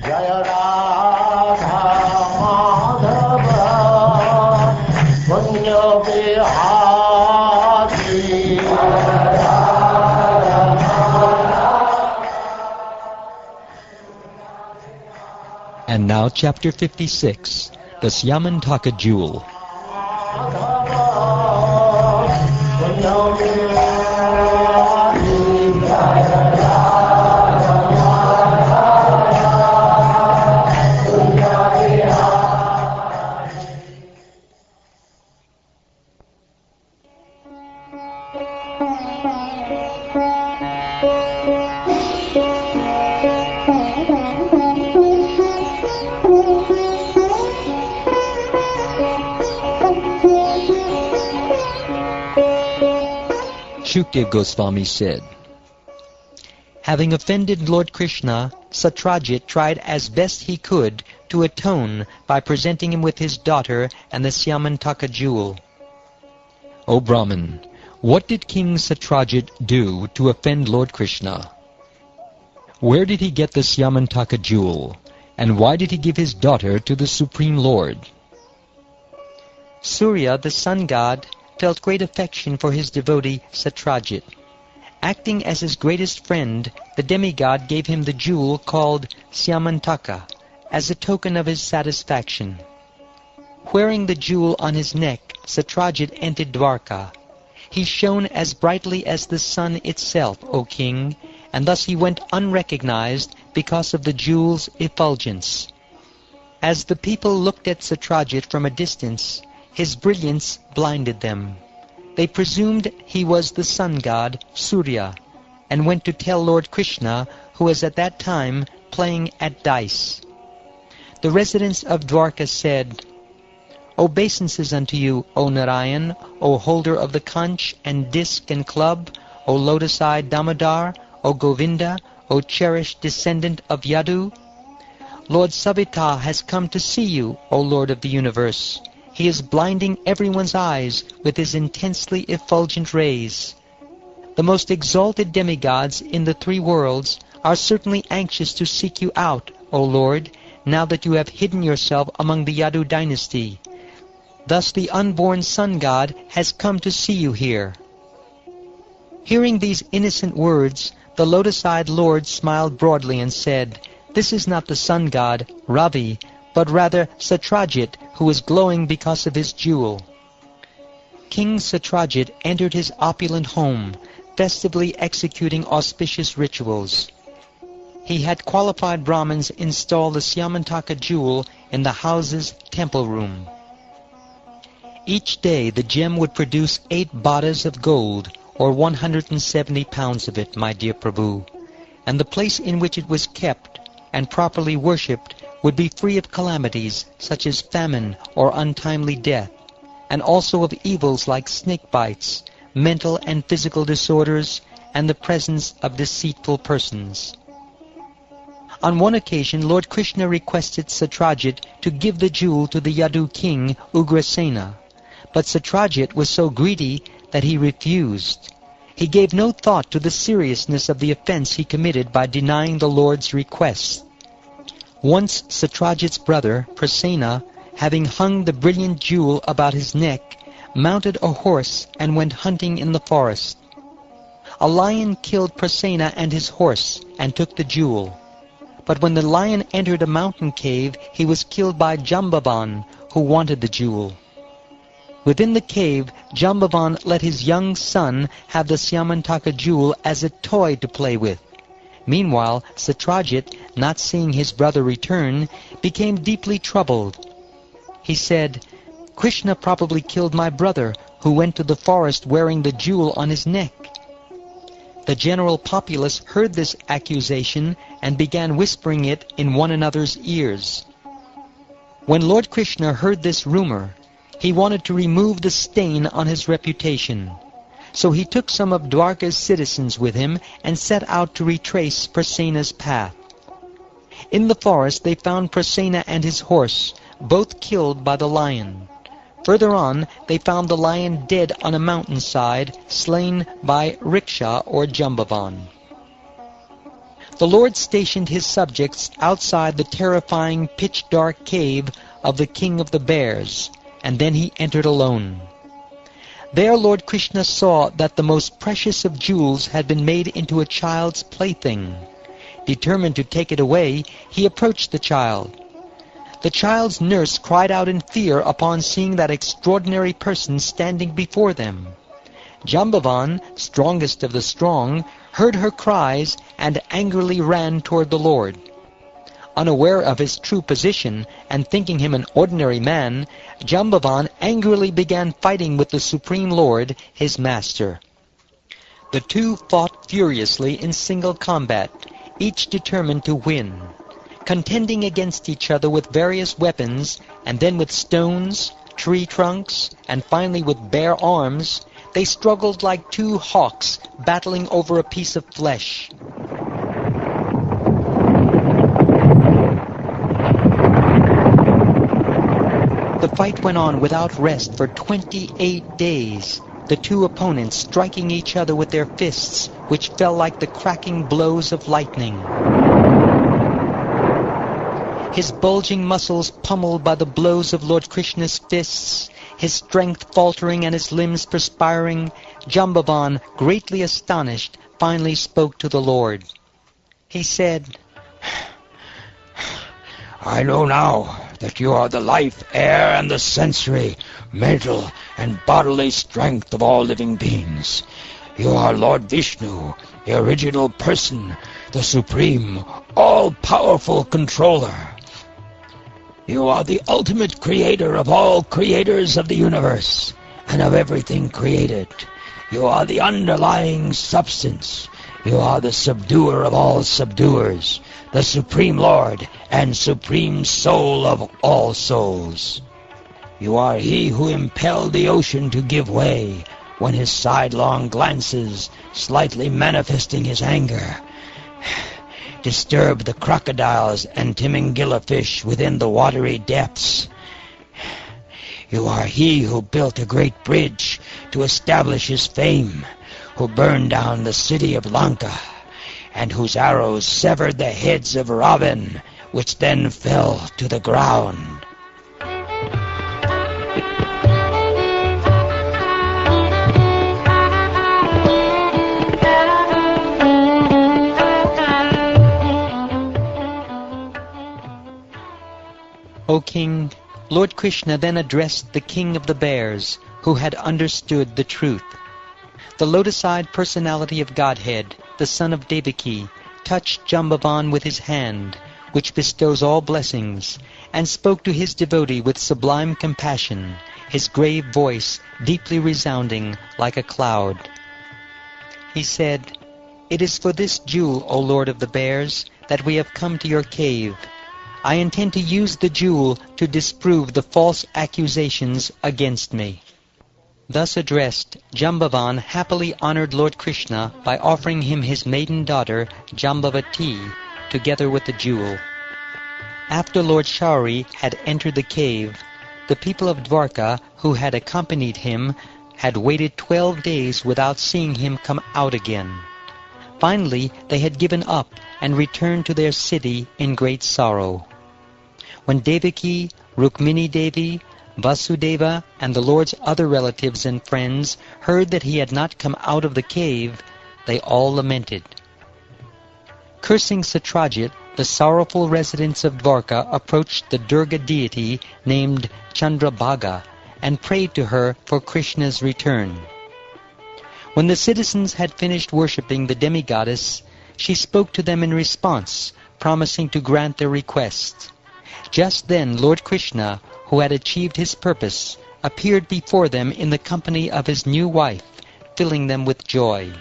Jaya Radha Madhava Punya Vihari. And now chapter 56, the Syamantaka Jewel. Shukdev Goswami said, having offended Lord Krishna, Satrajit tried as best he could to atone by presenting him with his daughter and the Syamantaka jewel. O Brahman, what did King Satrajit do to offend Lord Krishna? Where did he get the Syamantaka jewel, and why did he give his daughter to the Supreme Lord? Surya, the sun god, felt great affection for his devotee Satrajit. Acting as his greatest friend, the demigod gave him the jewel called Syamantaka as a token of his satisfaction. Wearing the jewel on his neck, Satrajit entered Dwarka. He shone as brightly as the sun itself, O king, and thus he went unrecognized because of the jewel's effulgence. As the people looked at Satrajit from a distance, his brilliance blinded them. They presumed he was the sun god, Surya, and went to tell Lord Krishna, who was at that time playing at dice. The residents of Dwarka said, Obeisances unto you, O Narayan, O holder of the conch and disc and club, O lotus-eyed Damodar, O Govinda, O cherished descendant of Yadu. Lord Savita has come to see you, O Lord of the universe. He is blinding everyone's eyes with his intensely effulgent rays. The most exalted demigods in the three worlds are certainly anxious to seek you out, O Lord, now that you have hidden yourself among the Yadu dynasty. Thus the unborn sun god has come to see you here. Hearing these innocent words, the lotus-eyed Lord smiled broadly and said, This is not the sun god, Ravi, but rather Satrajit, who is glowing because of his jewel. King Satrajit entered his opulent home, festively executing auspicious rituals. He had qualified Brahmins install the Syamantaka jewel in the house's temple room. Each day the gem would produce 8 badas of gold, or 170 pounds of it, my dear Prabhu, and the place in which it was kept and properly worshipped would be free of calamities such as famine or untimely death, and also of evils like snake bites, mental and physical disorders, and the presence of deceitful persons. On one occasion, Lord Krishna requested Satrajit to give the jewel to the Yadu king Ugrasena, but Satrajit was so greedy that he refused. He gave no thought to the seriousness of the offense he committed by denying the Lord's request. Once Satrajit's brother, Prasena, having hung the brilliant jewel about his neck, mounted a horse and went hunting in the forest. A lion killed Prasena and his horse and took the jewel. But when the lion entered a mountain cave, he was killed by Jambavan, who wanted the jewel. Within the cave, Jambavan let his young son have the Syamantaka jewel as a toy to play with. Meanwhile, Satrajit, not seeing his brother return, became deeply troubled. He said, Krishna probably killed my brother, who went to the forest wearing the jewel on his neck. The general populace heard this accusation and began whispering it in one another's ears. When Lord Krishna heard this rumor, he wanted to remove the stain on his reputation. So he took some of Dwarka's citizens with him and set out to retrace Prasena's path. In the forest they found Prasena and his horse, both killed by the lion. Further on, they found the lion dead on a mountainside, slain by Riksha or Jambavan. The Lord stationed his subjects outside the terrifying pitch-dark cave of the King of the Bears, and then he entered alone. There Lord Krishna saw that the most precious of jewels had been made into a child's plaything. Determined to take it away, he approached the child. The child's nurse cried out in fear upon seeing that extraordinary person standing before them. Jambavan, strongest of the strong, heard her cries and angrily ran toward the Lord. Unaware of his true position and thinking him an ordinary man, Jambavan angrily began fighting with the Supreme Lord, his master. The two fought furiously in single combat, each determined to win. Contending against each other with various weapons, and then with stones, tree trunks, and finally with bare arms, they struggled like two hawks battling over a piece of flesh. The fight went on without rest for 28 days, the two opponents striking each other with their fists, which fell like the cracking blows of lightning. His bulging muscles pummeled by the blows of Lord Krishna's fists, his strength faltering and his limbs perspiring, Jambavan, greatly astonished, finally spoke to the Lord. He said, I know now that you are the life, air, and the sensory, mental, and bodily strength of all living beings. You are Lord Vishnu, the original person, the supreme, all-powerful controller. You are the ultimate creator of all creators of the universe, and of everything created. You are the underlying substance. You are the subduer of all subduers, the Supreme Lord and Supreme Soul of all souls. You are he who impelled the ocean to give way when his sidelong glances, slightly manifesting his anger, disturbed the crocodiles and Timingila fish within the watery depths. You are he who built a great bridge to establish his fame, who burned down the city of Lanka, and whose arrows severed the heads of Ravan, which then fell to the ground. O King, Lord Krishna then addressed the King of the Bears, who had understood the truth. The lotus-eyed personality of Godhead, the son of Devaki, touched Jambavan with his hand, which bestows all blessings, and spoke to his devotee with sublime compassion, his grave voice deeply resounding like a cloud. He said, "It is for this jewel, O Lord of the Bears, that we have come to your cave. I intend to use the jewel to disprove the false accusations against me." Thus addressed, Jambavan happily honored Lord Krishna by offering him his maiden daughter, Jambavati, together with the jewel. After Lord Shauri had entered the cave, the people of Dwarka, who had accompanied him, had waited 12 days without seeing him come out again. Finally, they had given up and returned to their city in great sorrow. When Devaki, Rukmini Devi, Vasudeva, and the Lord's other relatives and friends heard that he had not come out of the cave, they all lamented. Cursing Satrajit, the sorrowful residents of Dwarka approached the Durga deity named Chandrabhaga and prayed to her for Krishna's return. When the citizens had finished worshipping the demigoddess, she spoke to them in response, promising to grant their request. Just then Lord Krishna, who had achieved his purpose, appeared before them in the company of his new wife, filling them with joy.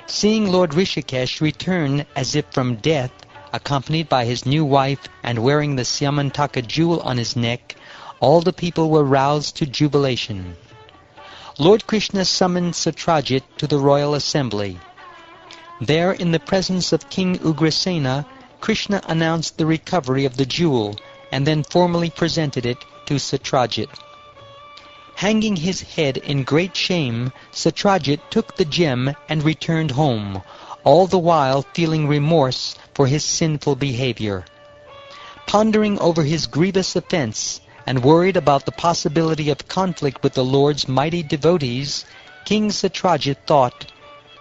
Seeing Lord Rishikesh return as if from death, accompanied by his new wife and wearing the Syamantaka jewel on his neck, all the people were roused to jubilation. Lord Krishna summoned Satrajit to the royal assembly. There, in the presence of King Ugrasena, Krishna announced the recovery of the jewel and then formally presented it to Satrajit. Hanging his head in great shame, Satrajit took the gem and returned home, all the while feeling remorse for his sinful behavior. Pondering over his grievous offense, and worried about the possibility of conflict with the Lord's mighty devotees, King Satrajit thought,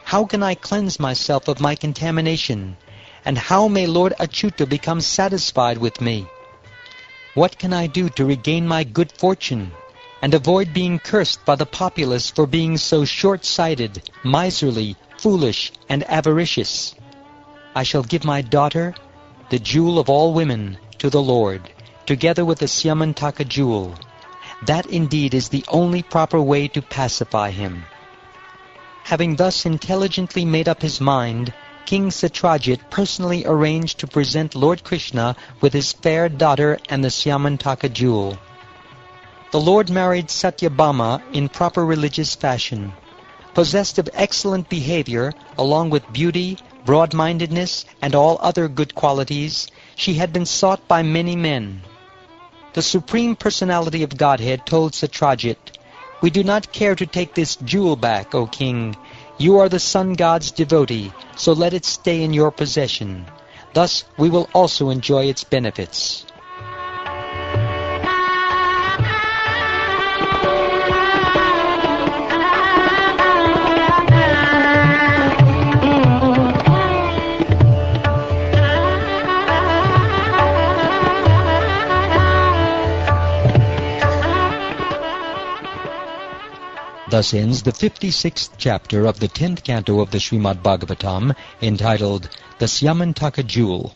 "How can I cleanse myself of my contamination? And how may Lord Achyuta become satisfied with me? What can I do to regain my good fortune, and avoid being cursed by the populace for being so short-sighted, miserly, foolish, and avaricious? I shall give my daughter, the jewel of all women, to the Lord, together with the Syamantaka jewel. That indeed is the only proper way to pacify him." Having thus intelligently made up his mind, King Satrajit personally arranged to present Lord Krishna with his fair daughter and the Syamantaka jewel. The Lord married Satyabhama in proper religious fashion. Possessed of excellent behavior, along with beauty, broad-mindedness, and all other good qualities, she had been sought by many men. The Supreme Personality of Godhead told Satrajit, "We do not care to take this jewel back, O king. You are the sun god's devotee, so let it stay in your possession. Thus we will also enjoy its benefits." Thus ends the 56th chapter of the 10th canto of the Srimad Bhagavatam, entitled The Syamantaka Jewel.